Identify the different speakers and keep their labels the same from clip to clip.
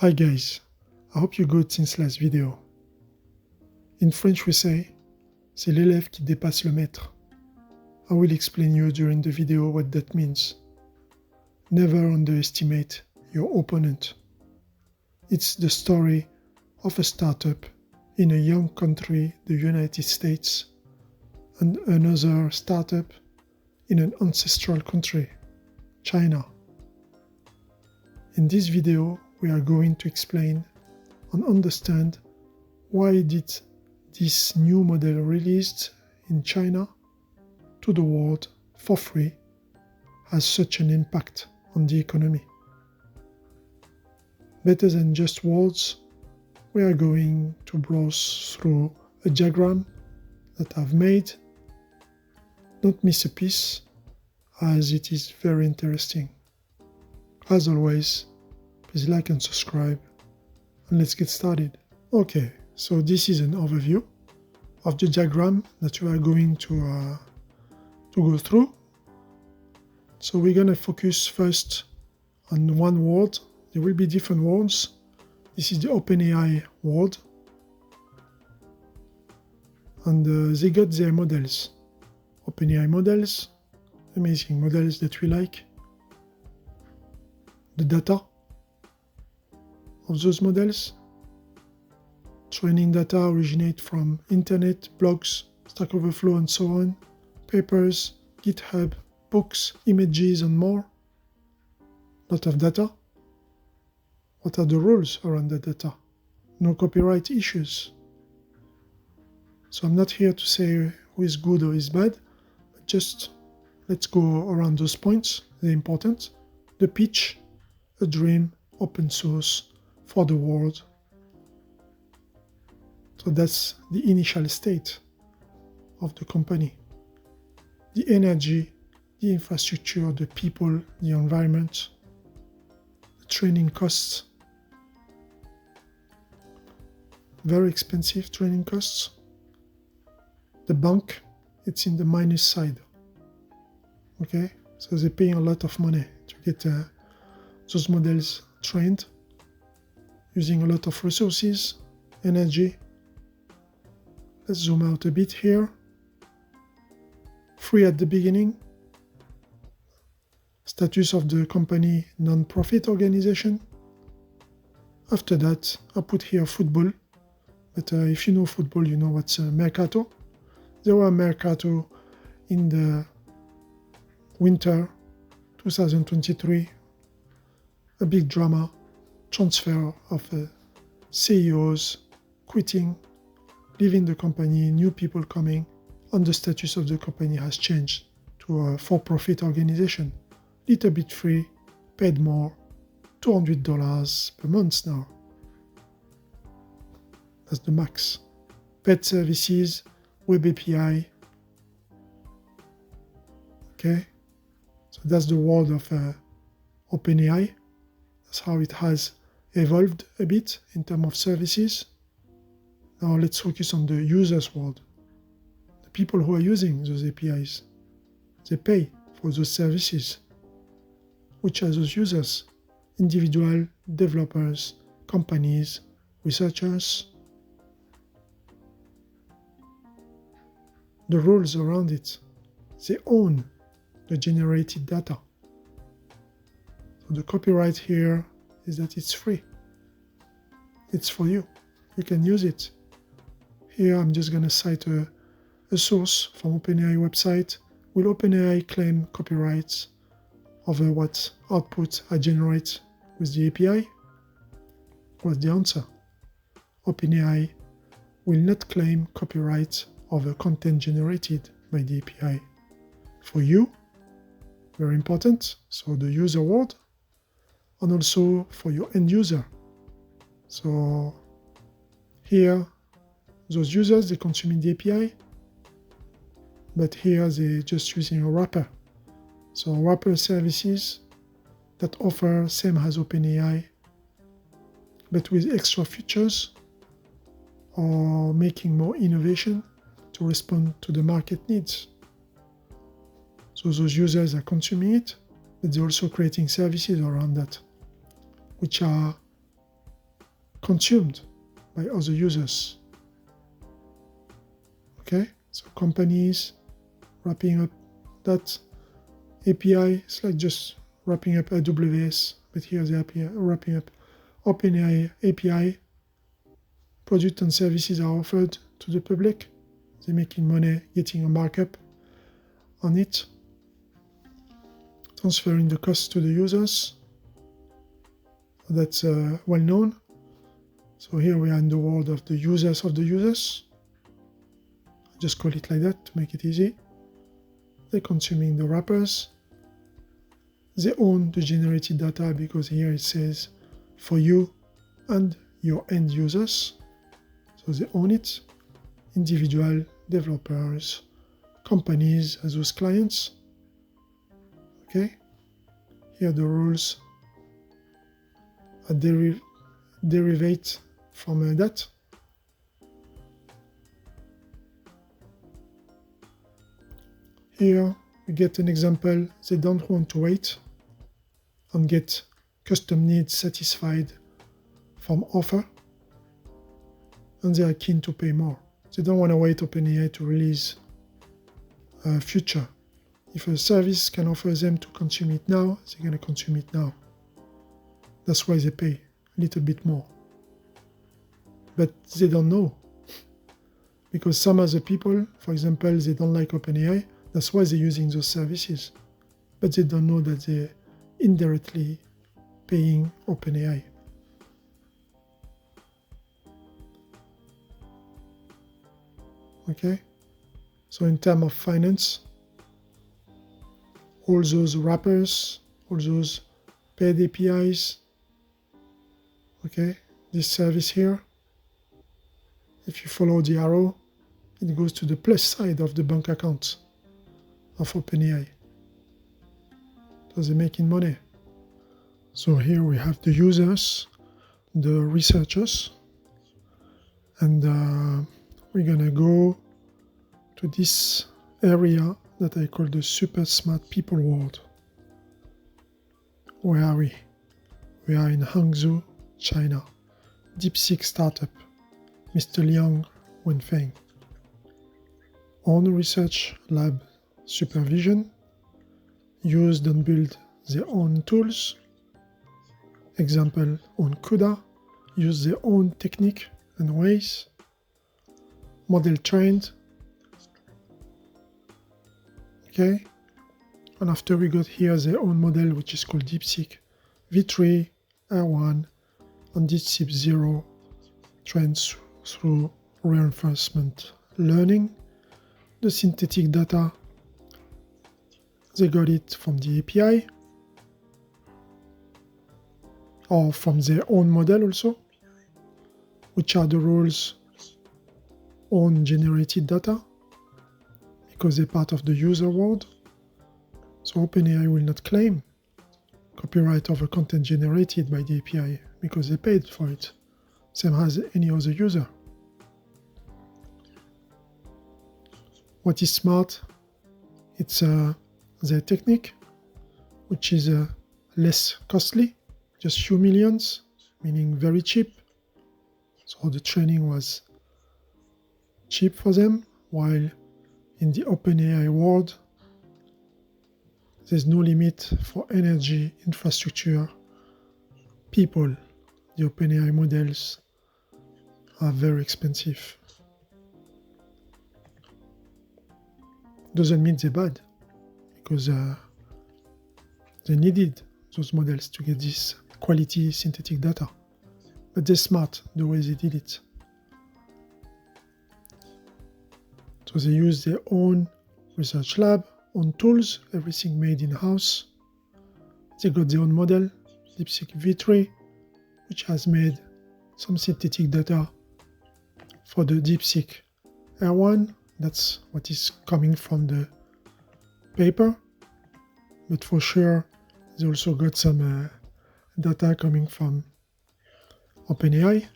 Speaker 1: Hi guys, I hope you're good since last video. In French we say, c'est l'élève qui dépasse le maître. I will explain you during the video what that means. Never underestimate your opponent. It's the story of a startup in a young country, the United States, and another startup in an ancestral country, China. In this video, we are going to explain and understand why did this new model released in China to the world for free has such an impact on the economy. Better than just words, we are going to browse through a diagram that I've made. Don't miss a piece, as it is very interesting. As always, please like and subscribe, and let's get started. Okay, so this is an overview of the diagram that we are going to go through. So we're going to focus first on one word. There will be different words. This is the Openai word. And they got their models. Openai models, amazing models that we like. The data of those models. Training data originate from internet, blogs, Stack Overflow and so on, papers, GitHub, books, images and more. Lot of data. What are the rules around the data? No copyright issues. So I'm not here to say who is good or is bad, but just let's go around those points, they're important. The pitch, a dream, open source for the world. So that's the initial state of the company. The energy, the infrastructure, the people, the environment, the training costs. Very expensive training costs. The bank, it's in the minus side. Okay, so they're paying a lot of money to get those models trained, using a lot of resources, energy. Let's zoom out a bit here. Free at the beginning. Status of the company, non-profit organization. After that, I put here football. But if you know football, you know what's Mercato. There were Mercato in the winter 2023. A big drama, transfer of CEOs quitting, leaving the company, new people coming, and the status of the company has changed to a for-profit organization. Little bit free, paid more, $200 per month now. That's the max. Paid services, web API. Okay, so that's the world of Openai. That's how it has evolved a bit in terms of services. Now let's focus on the users world. The people who are using those APIs, they pay for those services. Which are those users? Individual developers, companies, researchers. The rules around it. They own the generated data. So the copyright here is that it's free. It's for you. You can use it. Here I'm just going to cite a source from OpenAI website. Will OpenAI claim copyrights over what output I generate with the API? What's the answer? OpenAI will not claim copyright over content generated by the API. For you, very important, so the user world, and also for your end user. So here, those users, they consuming the API, but here they're just using a wrapper. So wrapper services that offer same as OpenAI, but with extra features or making more innovation to respond to the market needs. So those users are consuming it, but they're also creating services around that, which are consumed by other users. Okay, so companies wrapping up that API. It's like just wrapping up AWS, but here the API wrapping up Openai API. Products and services are offered to the public. They're making money, getting a markup on it, transferring the cost to the users. That's well known. So here we are in the world of the users of the users. I just call it like that to make it easy. They're consuming the wrappers. They own the generated data because here it says for you and your end users. So they own it. Individual developers, companies as those clients. Okay. Here the rules are derivate from that. Here we get an example. They don't want to wait and get custom needs satisfied from offer, and they are keen to pay more. They don't want to wait Openai to release a future. If a service can offer them to consume it now, they're going to consume it now. That's why they pay a little bit more. But they don't know. Because some other people, for example, they don't like Openai, that's why they're using those services. But they don't know that they're indirectly paying Openai. Okay? So in terms of finance, all those wrappers, all those paid APIs, okay, this service here, if you follow the arrow, it goes to the plus side of the bank account of Openai. So they're making money. So here we have the users, the researchers, and we're gonna go to this area that I call the super smart people world. Where are we? We are in Hangzhou, China. DeepSeek startup, Mr. Liang Wenfeng. Own research lab supervision, used and build their own tools. Example on CUDA, use their own technique and ways. Model trained. Okay, and after we got here their own model, which is called DeepSeek-R1 and deepseek-zero, trained through reinforcement learning. The synthetic data, they got it from the API or from their own model also, which are the rules on generated data, because they're part of the user world. So Openai will not claim copyright over content generated by the API because they paid for it, same as any other user. What is smart? It's their technique, which is less costly, just few millions, meaning very cheap. So the training was cheap for them, while in the Openai world, there's no limit for energy, infrastructure, people. The Openai models are very expensive. Doesn't mean they're bad, because they needed those models to get this quality synthetic data. But they're smart the way they did it. So they use their own research lab, own tools, everything made in-house. They got their own model, DeepSeek V3, which has made some synthetic data for the DeepSeek-R1. That's what is coming from the paper. But for sure, they also got some data coming from Openai.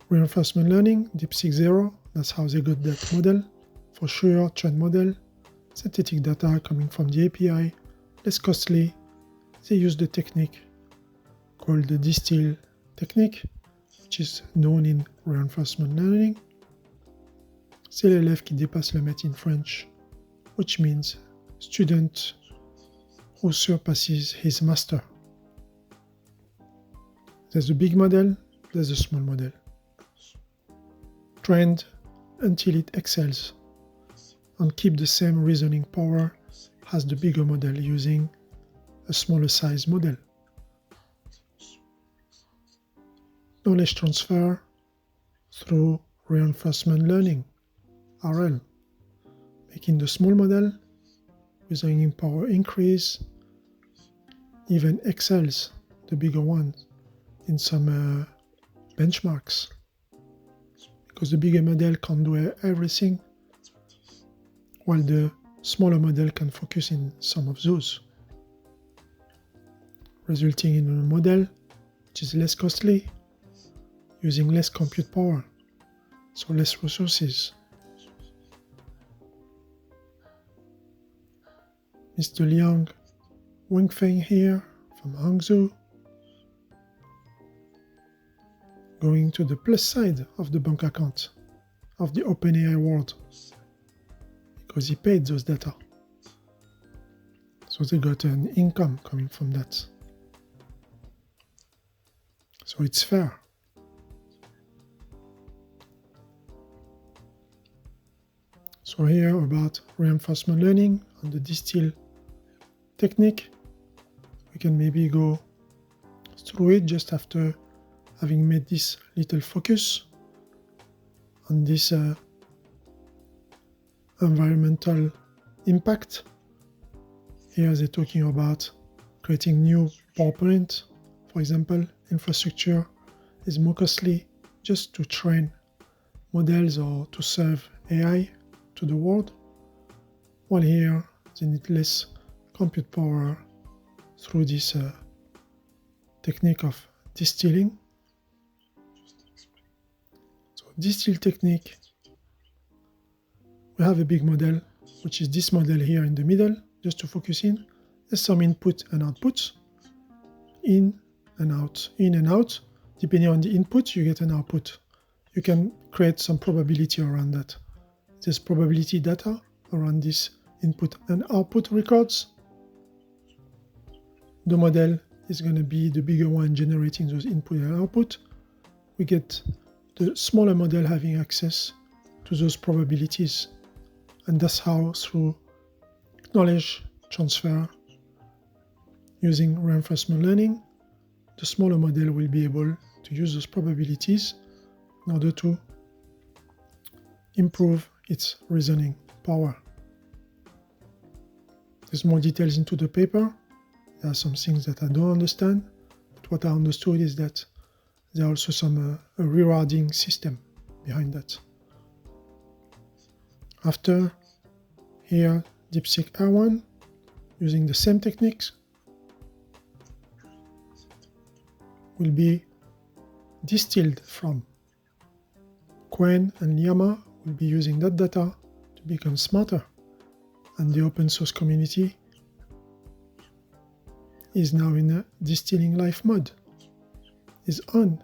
Speaker 1: Reinforcement learning, deepseek-zero, that's how they got that model. For sure, trained model. Synthetic data coming from the API, less costly. They use the technique called the distill technique, which is known in reinforcement learning. C'est l'élève qui dépasse le maître in French, which means student who surpasses his master. There's a big model, there's a small model. Trained until it excels and keep the same reasoning power as the bigger model using a smaller size model. Knowledge transfer through reinforcement learning, RL, making the small model reasoning power increase, even excels the bigger one in some benchmarks, because the bigger model can do everything while the smaller model can focus in some of those, resulting in a model which is less costly, using less compute power, so less resources. Mr. Liang Wengfeng here from Hangzhou, going to the plus side of the bank account of the Openai world, because he paid those data. So they got an income coming from that. So it's fair. So here about reinforcement learning and the distill technique. We can maybe go through it just after having made this little focus on this environmental impact. Here they're talking about creating new PowerPoint. For example, infrastructure is more costly just to train models or to serve AI to the world, while here they need less compute power through this technique of distilling. So distill technique, we have a big model, which is this model here in the middle, just to focus in. There's some input and output, in and out. Depending on the input, you get an output. You can create some probability around that. There's probability data around this input and output records. The model is going to be the bigger one generating those input and output. We get the smaller model having access to those probabilities. And that's how, through knowledge transfer using reinforcement learning, the smaller model will be able to use those probabilities in order to improve its reasoning power. There's more details into the paper. There are some things that I don't understand, but what I understood is that there are also some rewarding system behind that. After, here, DeepSeek-R1, using the same techniques, will be distilled from. Quen and Liama will be using that data to become smarter, and the open source community is now in a distilling life mode, is on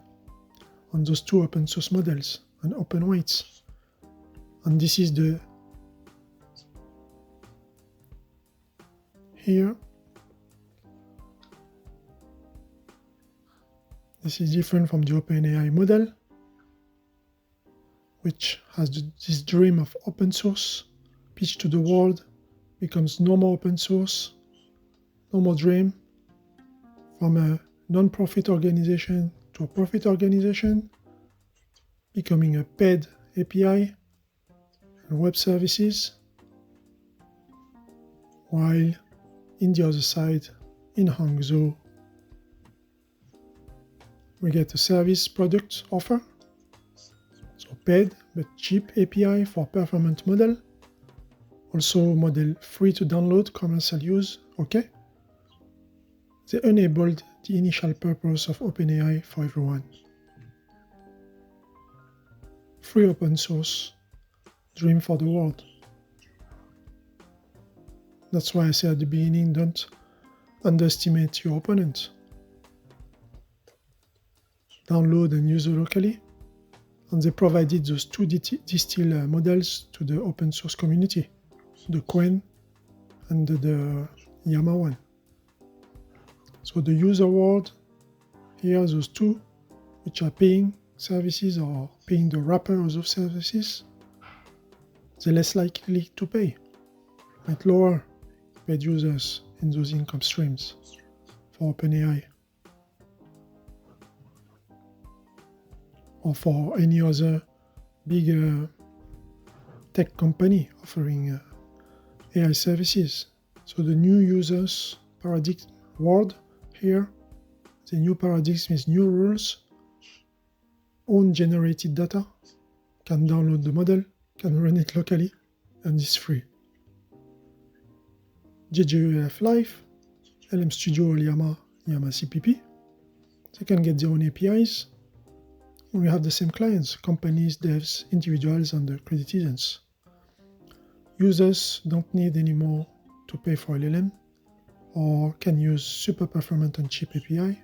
Speaker 1: those two open source models and open weights. And this is the here. This is different from the Openai model, which has this dream of open source pitched to the world, becomes no more open source, no more dream, from a non-profit organization to a profit organization, becoming a paid API and web services, while in the other side, in Hangzhou, we get a service product offer, so paid but cheap API for performance model, also model free to download, commercial use, okay. They enabled the initial purpose of Openai for everyone. Free open source, dream for the world. That's why I said at the beginning, don't underestimate your opponent. download and use locally. And they provided those two distill models to the open source community, the Qwen and the Llama one. So the user world, here those two, which are paying services or paying the wrapper of those services, they're less likely to pay, but lower paid users in those income streams for OpenAI or for any other big tech company offering AI services. So the new users paradigm world here, the new paradigm is new rules, own generated data, can download the model, can run it locally, and it's free. JJUF Live, LM Studio or Llama CPP, they can get their own APIs. We have the same clients, companies, devs, individuals, and the Creditizens. Users don't need anymore to pay for LLM or can use super performant and cheap API.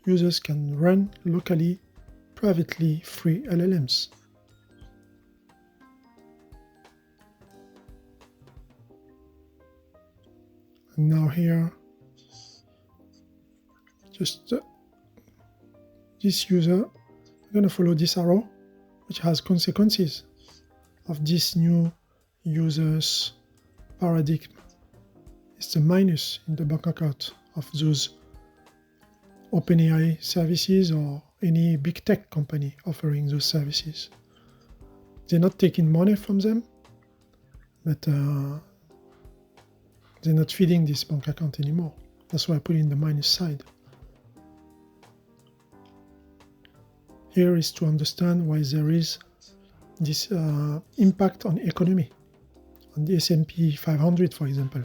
Speaker 1: Users can run locally, privately free LLMs. And now here, just this user, I'm going to follow this arrow, which has consequences of this new user's paradigm. It's a minus in the bank account of those OpenAI services or any big tech company offering those services. They're not taking money from them, but they're not feeding this bank account anymore. That's why I put in the minus side. Here is to understand why there is this impact on economy, on the S&P 500, for example.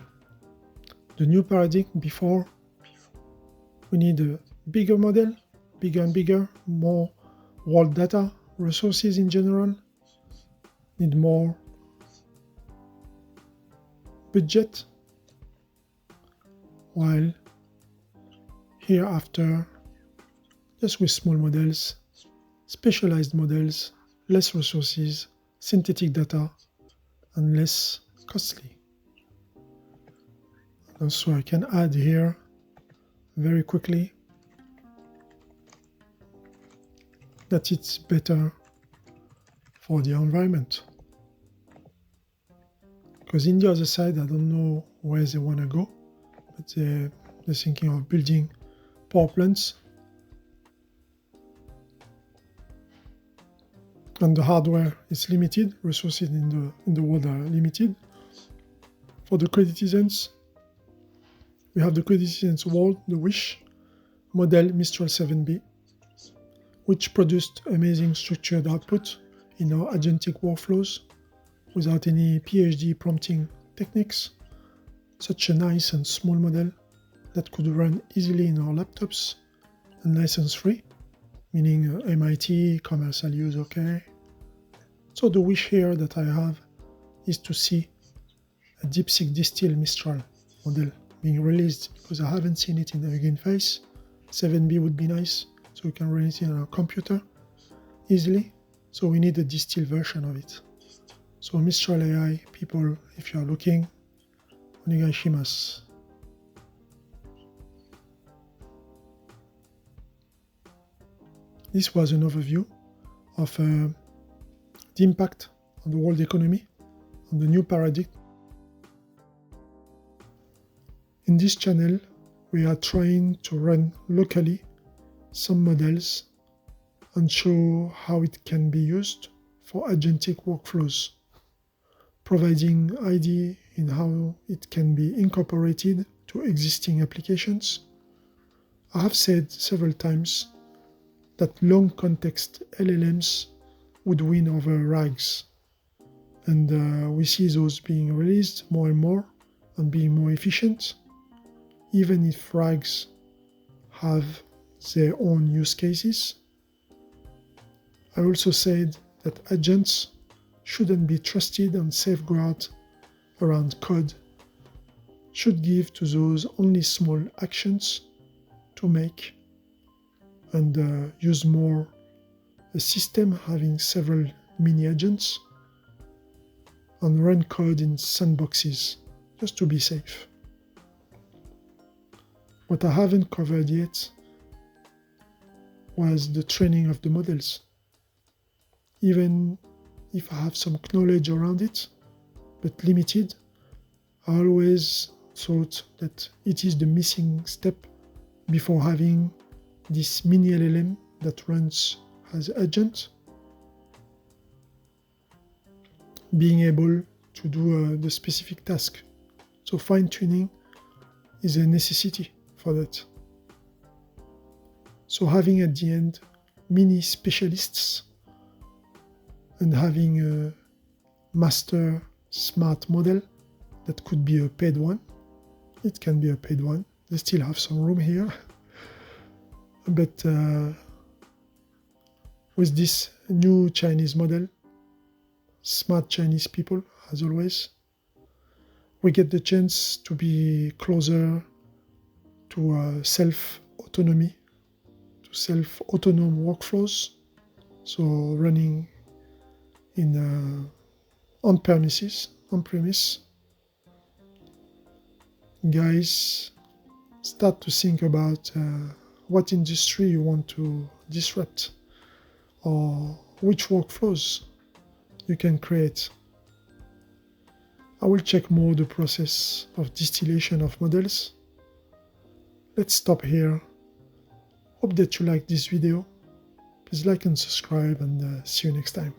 Speaker 1: The new paradigm before, we need a bigger model, bigger and bigger, more world data, resources in general, need more budget, while hereafter, just with small models, specialized models, less resources, synthetic data, and less costly. Also, I can add here very quickly that it's better for the environment. Because in the other side, I don't know where they want to go, but they're thinking of building power plants. And the hardware is limited, resources in the world are limited. For the Creditizens, we have the Creditizens world, the Wish model Mistral 7B, which produced amazing structured output in our agentic workflows without any PhD prompting techniques. Such a nice and small model that could run easily in our laptops and license free, meaning MIT, commercial use okay. So the wish here that I have is to see a DeepSeek Distill Mistral model being released, because I haven't seen it in the Hugging Face. 7B would be nice, so we can run it in our computer easily. So we need a Distill version of it. So Mistral AI, people, if you are looking, onegaishimasu. This was an overview of the impact on the world economy, on the new paradigm. In this channel, we are trying to run locally some models and show how it can be used for agentic workflows, providing idea in how it can be incorporated to existing applications. I have said several times that long context LLMs would win over RAGs, and we see those being released more and more and being more efficient, even if RAGs have their own use cases. I also said that agents shouldn't be trusted and safeguarded around code, should give to those only small actions to make and use more a system having several mini agents and run code in sandboxes just to be safe. What I haven't covered yet was the training of the models. Even if I have some knowledge around it, but limited, I always thought that it is the missing step before having this mini LLM that runs as agent, being able to do the specific task. So fine-tuning is a necessity for that. So having at the end mini specialists and having a master smart model that could be a paid one. It can be a paid one. They still have some room here. But with this new Chinese model, smart Chinese people, as always, we get the chance to be closer to self-autonomy, to self-autonomous workflows, so running in on-premise. Guys, start to think about what industry you want to disrupt or which workflows you can create. I will check more the process of distillation of models. Let's stop here. Hope that you like this video. Please like and subscribe, and see you next time.